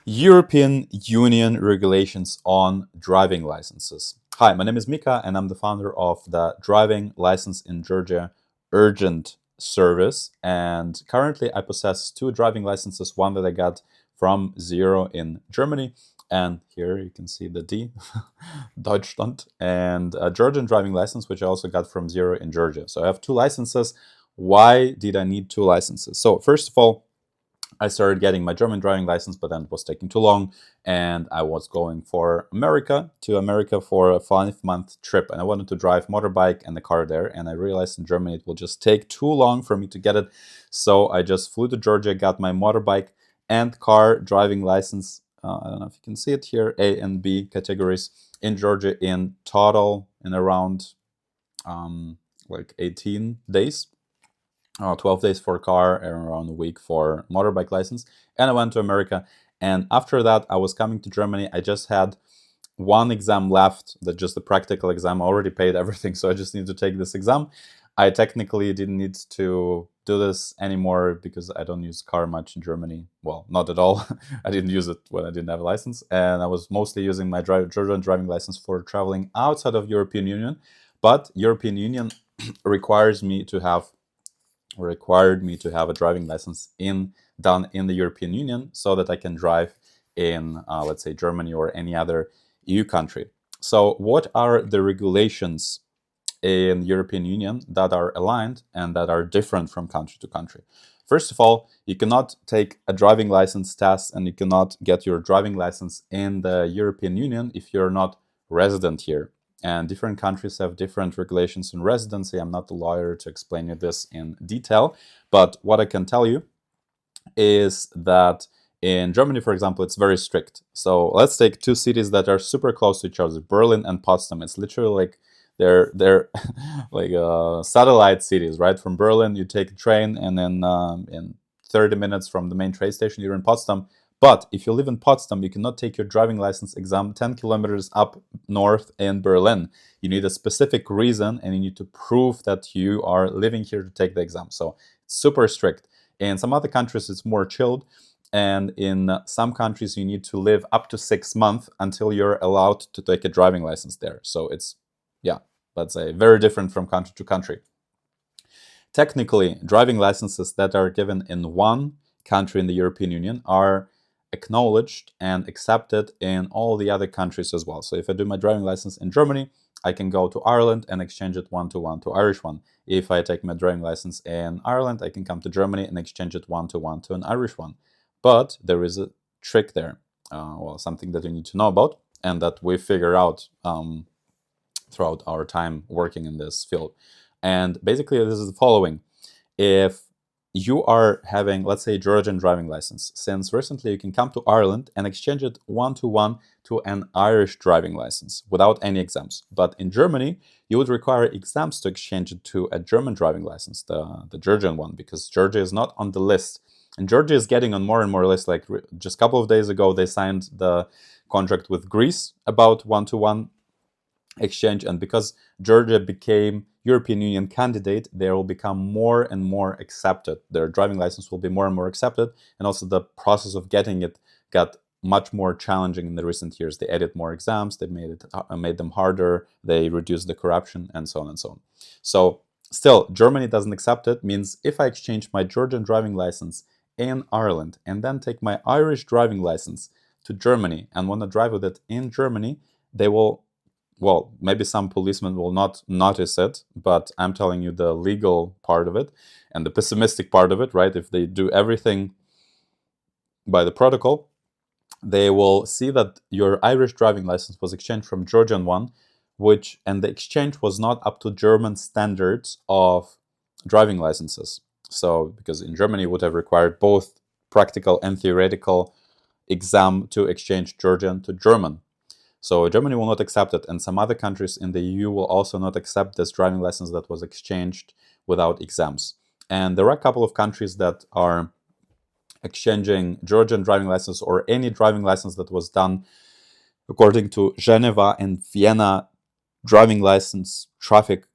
European Union regulations on driving licenses. Hi, my name is Mika, and I'm the founder of the Driving License in Georgia Urgent service. And currently, I possess two driving licenses, one that I got from Zero in Germany. And here you can see the D, Deutschland, and a Georgian driving license, which I also got from Zero in Georgia. So I have two licenses. Why did I need two licenses? So, first of all, I started getting my German driving license, but then it was taking too long, and I was going to America for a 5-month trip, and I wanted to drive motorbike and the car there, and I realized in Germany it will just take too long for me to get it, so I just flew to Georgia, got my motorbike and car driving license. I don't know if you can see it here, A and B categories in Georgia in total in around like 18 days. 12 days for car and around a week for motorbike license. And I went to America. And after that, I was coming to Germany. I just had one exam left, that just the practical exam. I already paid everything, so I just need to take this exam. I technically didn't need to do this anymore because I don't use car much in Germany. Well, not at all. I didn't use it when I didn't have a license. And I was mostly using my Georgian driving license for traveling outside of European Union. But European Union required me to have a driving license done in the European Union so that I can drive in, let's say, Germany or any other EU country. So, what are the regulations in the European Union that are aligned and that are different from country to country? First of all, you cannot take a driving license test and you cannot get your driving license in the European Union if you're not resident here. And different countries have different regulations in residency. I'm not a lawyer to explain you this in detail, but what I can tell you is that in Germany, for example, it's very strict. So let's take two cities that are super close to each other, Berlin and Potsdam. It's literally like they're like satellite cities, right? From Berlin, you take a train, and then in 30 minutes from the main train station, you're in Potsdam. But if you live in Potsdam, you cannot take your driving license exam 10 kilometers up north in Berlin. You need a specific reason, and you need to prove that you are living here to take the exam. So it's super strict. In some other countries, it's more chilled. And in some countries, you need to live up to 6 months until you're allowed to take a driving license there. So it's, yeah, let's say very different from country to country. Technically, driving licenses that are given in one country in the European Union are acknowledged and accepted in all the other countries as well. So if I do my driving license in Germany, I can go to Ireland and exchange it one-to-one to Irish one. If I take my driving license in Ireland, I can come to Germany and exchange it one-to-one to an Irish one. But there is a trick there, well, something that you need to know about and that we figure out throughout our time working in this field. And basically, this is the following. If you are having, let's say, Georgian driving license, since recently you can come to Ireland and exchange it one-to-one to an Irish driving license without any exams. But in Germany, you would require exams to exchange it to a German driving license, the Georgian one, because Georgia is not on the list. And Georgia is getting on more and more lists. Like just a couple of days ago, they signed the contract with Greece about one-to-one exchange, and because Georgia became European Union candidate, they will become more and more accepted. Their driving license will be more and more accepted, and also the process of getting it got much more challenging in the recent years. They added more exams, they made them harder, they reduced the corruption, and so on and so on. So still, Germany doesn't accept it. Means if I exchange my Georgian driving license in Ireland and then take my Irish driving license to Germany and want to drive with it in Germany, they will, well, maybe some policemen will not notice it, but I'm telling you the legal part of it and the pessimistic part of it, right? If they do everything by the protocol, they will see that your Irish driving license was exchanged from Georgian one, and the exchange was not up to German standards of driving licenses. So, because in Germany, it would have required both practical and theoretical exam to exchange Georgian to German. So Germany will not accept it, and some other countries in the EU will also not accept this driving license that was exchanged without exams. And there are a couple of countries that are exchanging Georgian driving license or any driving license that was done according to Geneva and Vienna driving license traffic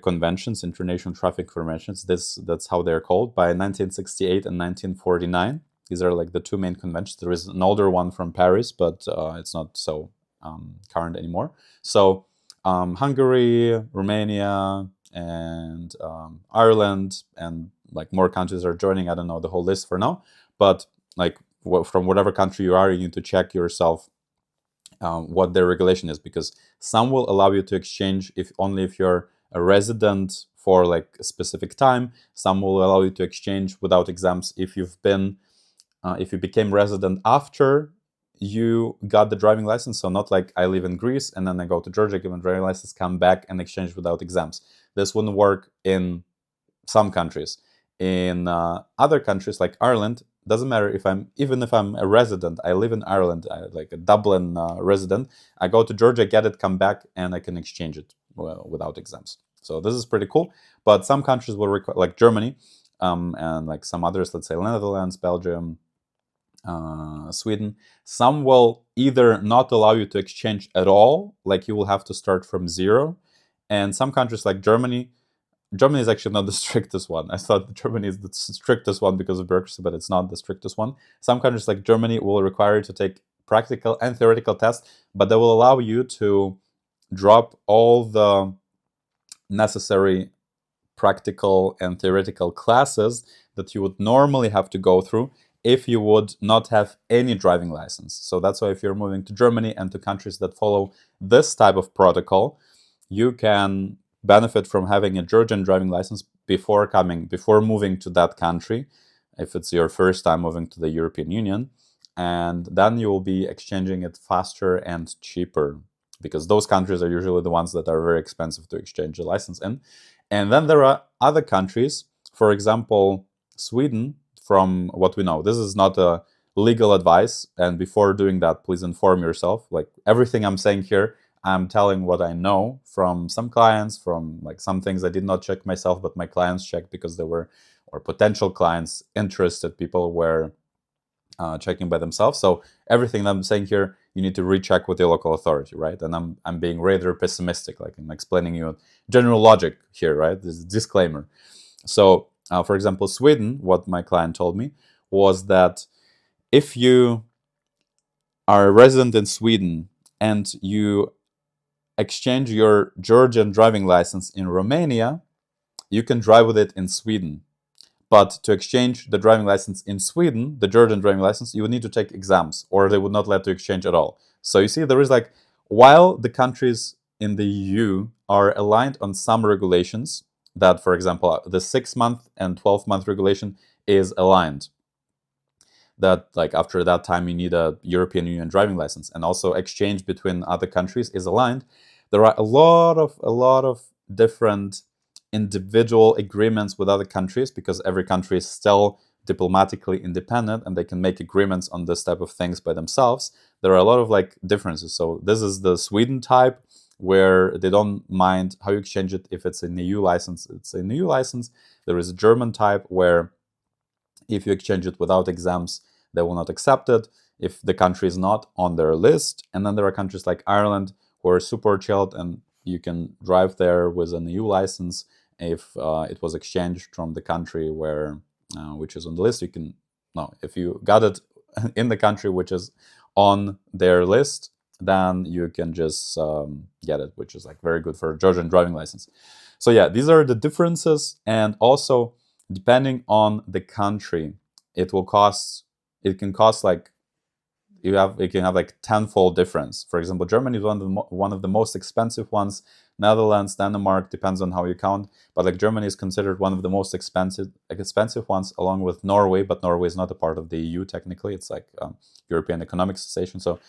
conventions, international traffic conventions. That's how they're called, by 1968 and 1949. These are like the two main conventions. There is an older one from Paris, but it's not so current anymore. So Hungary, Romania, and Ireland, and like more countries are joining. I don't know the whole list for now, but like from whatever country you are, you need to check yourself what their regulation is, because some will allow you to exchange if only if you're a resident for like a specific time. Some will allow you to exchange without exams if you've been if you became resident after you got the driving license. So not like I live in Greece and then I go to Georgia, give a driving license, come back and exchange without exams. This wouldn't work in some countries. In other countries like Ireland, doesn't matter if even if I'm a resident, I live in Ireland, like a Dublin resident, I go to Georgia, get it, come back, and I can exchange it without exams. So this is pretty cool. But some countries will require, like Germany, and like some others, let's say Netherlands, Belgium, Sweden, some will either not allow you to exchange at all, like you will have to start from zero. And some countries like Germany, Germany is actually not the strictest one. I thought Germany is the strictest one because of bureaucracy, but it's not the strictest one. Some countries like Germany will require you to take practical and theoretical tests, but they will allow you to drop all the necessary practical and theoretical classes that you would normally have to go through if you would not have any driving license. So that's why if you're moving to Germany and to countries that follow this type of protocol, you can benefit from having a Georgian driving license before moving to that country, if it's your first time moving to the European Union, and then you will be exchanging it faster and cheaper, because those countries are usually the ones that are very expensive to exchange a license in. And then there are other countries, for example, Sweden, from what we know. This is not a legal advice, and before doing that, please inform yourself. Like everything I'm saying here, I'm telling what I know from some clients, from like some things I did not check myself, but my clients checked because they were, or potential clients, interested people were checking by themselves. So everything that I'm saying here, you need to recheck with your local authority, right? And I'm being rather pessimistic, like I'm explaining you general logic here, right? This is a disclaimer. So, for example, Sweden, what my client told me was that if you are a resident in Sweden and you exchange your Georgian driving license in Romania, you can drive with it in Sweden. But to exchange the driving license in Sweden, the Georgian driving license, you would need to take exams, or they would not let you exchange at all. So you see, there is like, while the countries in the EU are aligned on some regulations, that, for example, the 6-month and 12-month regulation is aligned, that like after that time you need a European Union driving license, and also exchange between other countries is aligned. There are a lot of different individual agreements with other countries, because every country is still diplomatically independent and they can make agreements on this type of things by themselves. There are a lot of like differences. So this is the Sweden type, where they don't mind how you exchange it. If it's an EU license, it's an EU license. There is a German type where if you exchange it without exams, they will not accept it if the country is not on their list. And then there are countries like Ireland who are super chilled, and you can drive there with an EU license if it was exchanged from the country where which is on the list. You can, no, if you got it in the country which is on their list, then you can just get it, which is like very good for a Georgian driving license. So yeah, these are the differences. And also, depending on the country, it can cost like, it can have like tenfold difference. For example, Germany is one of the most expensive ones. Netherlands, Denmark, depends on how you count, but like Germany is considered one of the most expensive ones, along with Norway. But Norway is not a part of the EU technically. It's like European Economic Association. So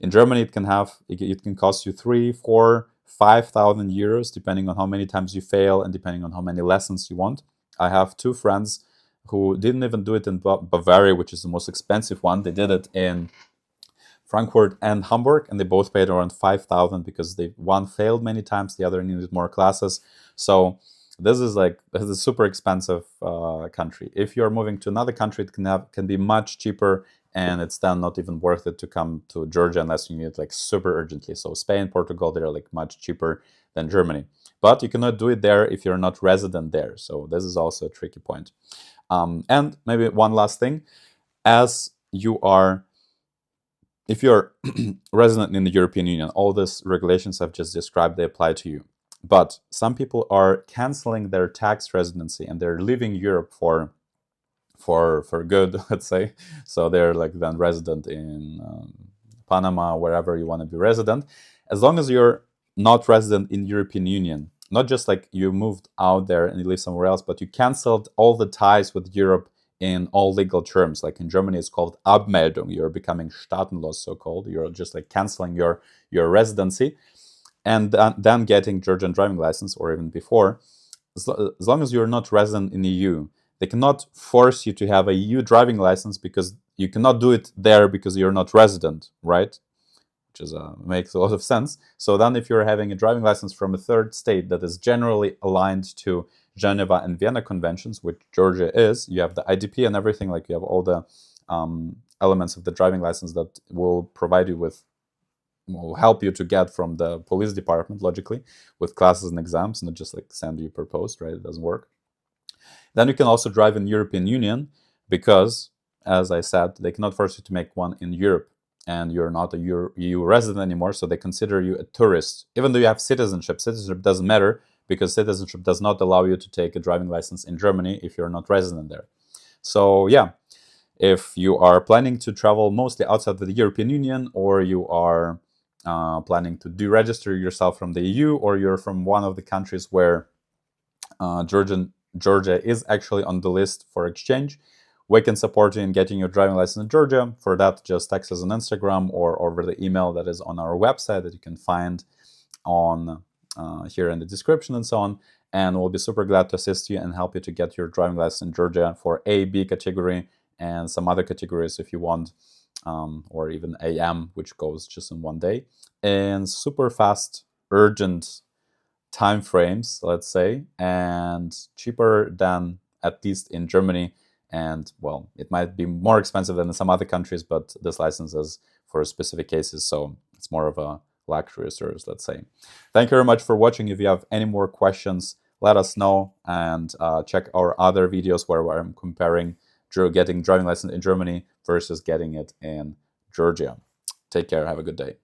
in Germany, it can cost you 3, 4, 5,000 euros, depending on how many times you fail and depending on how many lessons you want. I have 2 friends who didn't even do it in Bavaria, which is the most expensive one. They did it in Frankfurt and Hamburg, and they both paid around 5,000 because one failed many times, the other needed more classes. So this is a super expensive country. If you're moving to another country, it can be much cheaper, and it's then not even worth it to come to Georgia unless you need it like super urgently. So Spain, Portugal, they're like much cheaper than Germany. But you cannot do it there if you're not resident there. So this is also a tricky point. And maybe one last thing. as you are, if you're resident in the European Union, all these regulations I've just described, they apply to you. But some people are canceling their tax residency and they're leaving Europe for good, let's say. So they're like then resident in Panama, wherever you want to be resident. As long as you're not resident in European Union, not just like you moved out there and you live somewhere else, but you canceled all the ties with Europe in all legal terms. Like in Germany, it's called Abmeldung. You're becoming staatenlos, so called. You're just like canceling your residency and then getting Georgian driving license, or even before. As long as you're not resident in EU, they cannot force you to have a EU driving license because you cannot do it there because you're not resident, right? Which is makes a lot of sense. So then if you're having a driving license from a third state that is generally aligned to Geneva and Vienna conventions, which Georgia is, you have the IDP and everything, like you have all the elements of the driving license that will provide you with, will help you to get from the police department, logically, with classes and exams, not just like send you per post, right? It doesn't work. Then you can also drive in European Union because, as I said, they cannot force you to make one in Europe, and you're not a EU resident anymore, so they consider you a tourist. Even though you have citizenship, citizenship doesn't matter because citizenship does not allow you to take a driving license in Germany if you're not resident there. So yeah, if you are planning to travel mostly outside of the European Union, or you are planning to deregister yourself from the EU, or you're from one of the countries where Georgia is actually on the list for exchange, we can support you in getting your driving license in Georgia. For that, just text us on Instagram or over the email that is on our website that you can find on here in the description and so on. And we'll be super glad to assist you and help you to get your driving license in Georgia for A, B category, and some other categories if you want, or even AM, which goes just in one day. And super fast, urgent time frames, let's say, and cheaper than at least in Germany. And well, it might be more expensive than in some other countries, but this license is for specific cases, so it's more of a luxury service, let's say. Thank you very much for watching. If you have any more questions, let us know, and check our other videos where I'm comparing getting driving license in Germany versus getting it in Georgia. Take care. Have a good day.